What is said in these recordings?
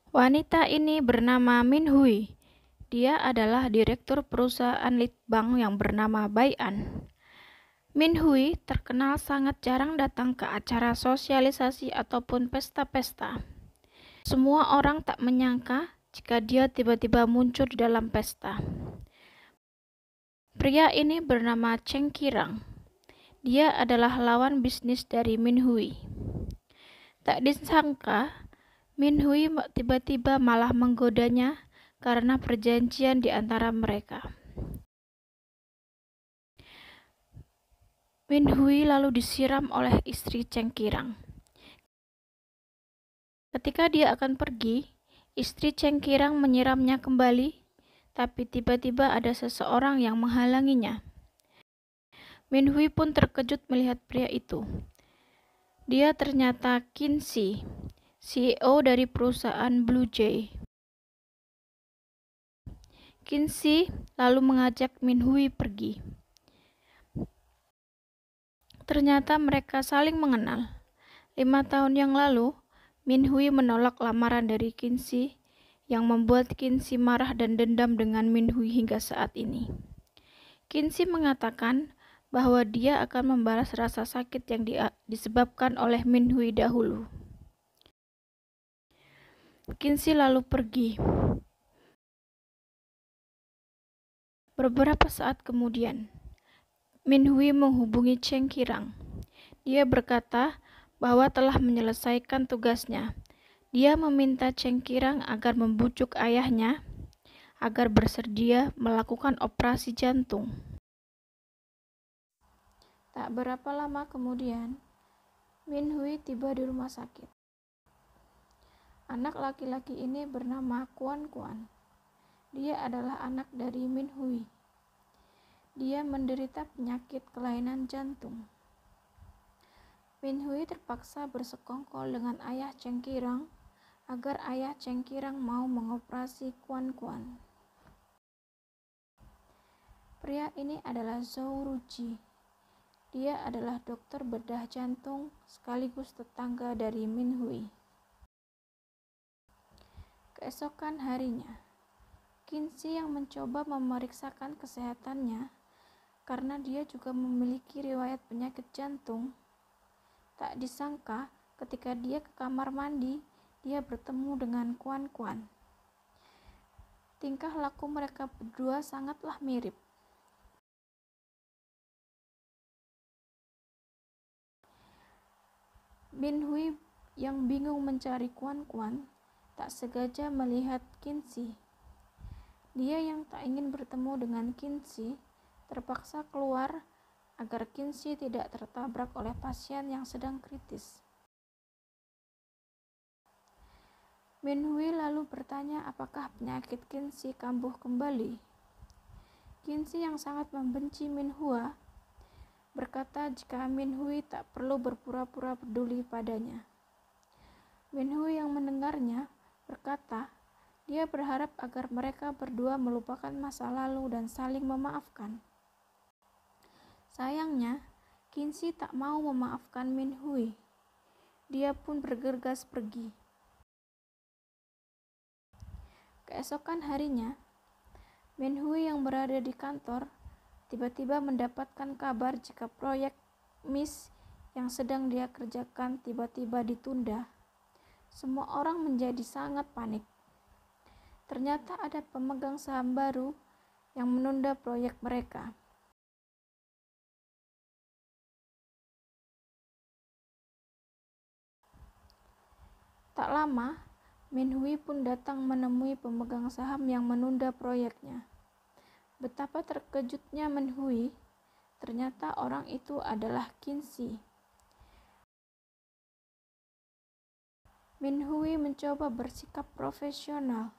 Wanita ini bernama Min Hui. Dia adalah direktur perusahaan litbang yang bernama Baian. Min Hui terkenal sangat jarang datang ke acara sosialisasi ataupun pesta-pesta. Semua orang tak menyangka jika dia tiba-tiba muncul di dalam pesta. Pria ini bernama Cheng Qirang. Dia adalah lawan bisnis dari Min Hui. Tak disangka, Min Hui tiba-tiba malah menggodanya karena perjanjian di antara mereka. Min Hui lalu disiram oleh istri Cheng Qirang. Ketika dia akan pergi, istri Cheng Qirang menyiramnya kembali, tapi tiba-tiba ada seseorang yang menghalanginya. Min Hui pun terkejut melihat pria itu. Dia ternyata Qin Shi, CEO dari perusahaan Blue Jay. Qin Shi lalu mengajak Min Hui pergi. Ternyata mereka saling mengenal. 5 tahun yang lalu, Min Hui menolak lamaran dari Qin Shi yang membuat Qin Shi marah dan dendam dengan Min Hui hingga saat ini. Qin Shi mengatakan bahwa dia akan membalas rasa sakit yang disebabkan oleh Min Hui dahulu. Qin Shi lalu pergi. Beberapa saat kemudian, Min Hui menghubungi Cheng Qirang. Dia berkata bahwa telah menyelesaikan tugasnya. Dia meminta Cheng Qirang agar membujuk ayahnya agar bersedia melakukan operasi jantung. Tak berapa lama kemudian, Min Hui tiba di rumah sakit. Anak laki-laki ini bernama Quan Quan. Dia adalah anak dari Min Hui. Dia menderita penyakit kelainan jantung. Min Hui terpaksa bersekongkol dengan ayah Cheng Qirang agar ayah Cheng Qirang mau mengoperasi Quan Quan. Pria ini adalah Zhou Ruji. Dia adalah dokter bedah jantung sekaligus tetangga dari Min Hui. Keesokan harinya, Qin Shi yang mencoba memeriksakan kesehatannya karena dia juga memiliki riwayat penyakit jantung. Tak disangka ketika dia ke kamar mandi, dia bertemu dengan Quan Quan. Tingkah laku mereka berdua sangatlah mirip. Min Hui yang bingung mencari Quan Quan tak sengaja melihat Qin Shi. Dia yang tak ingin bertemu dengan Qin Shi terpaksa keluar agar Qin Shi tidak tertabrak oleh pasien yang sedang kritis. Min Hui lalu bertanya apakah penyakit Qin Shi kambuh kembali. Qin Shi yang sangat membenci Min Hua berkata jika Min Hui tak perlu berpura-pura peduli padanya. Min Hui yang mendengarnya berkata dia berharap agar mereka berdua melupakan masa lalu dan saling memaafkan. Sayangnya, Qin Shi tak mau memaafkan Min Hui. Dia pun bergegas pergi. Keesokan harinya, Min Hui yang berada di kantor tiba-tiba mendapatkan kabar jika proyek MIS yang sedang dia kerjakan tiba-tiba ditunda. Semua orang menjadi sangat panik. Ternyata ada pemegang saham baru yang menunda proyek mereka. Tak lama, Min Hui pun datang menemui pemegang saham yang menunda proyeknya. Betapa terkejutnya Min Hui, ternyata orang itu adalah Qin Shi. Min Hui mencoba bersikap profesional.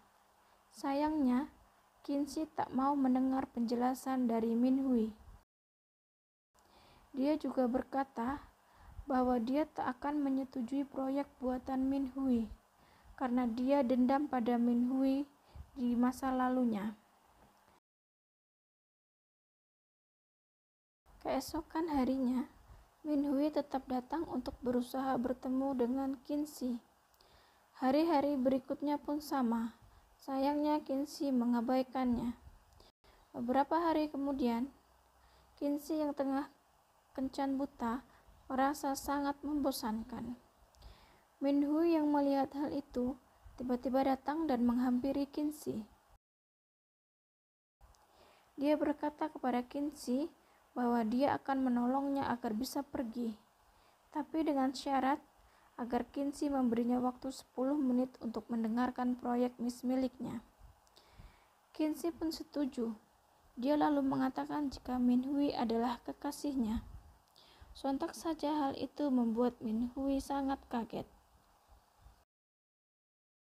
Sayangnya, Qin Shi tak mau mendengar penjelasan dari Min Hui. Dia juga berkata bahwa dia tak akan menyetujui proyek buatan Min Hui karena dia dendam pada Min Hui di masa lalunya. Keesokan harinya, Min Hui tetap datang untuk berusaha bertemu dengan Qin Shi. Hari-hari berikutnya pun sama. Sayangnya Kinsey mengabaikannya. Beberapa hari kemudian, Kinsey yang tengah kencan buta merasa sangat membosankan. Minhui yang melihat hal itu tiba-tiba datang dan menghampiri Kinsey. Dia berkata kepada Kinsey bahwa dia akan menolongnya agar bisa pergi, tapi dengan syarat agar Kinsey memberinya waktu 10 menit untuk mendengarkan proyek miliknya. Kinsey pun setuju. Dia lalu mengatakan jika Minhui adalah kekasihnya. Sontak saja hal itu membuat Minhui sangat kaget.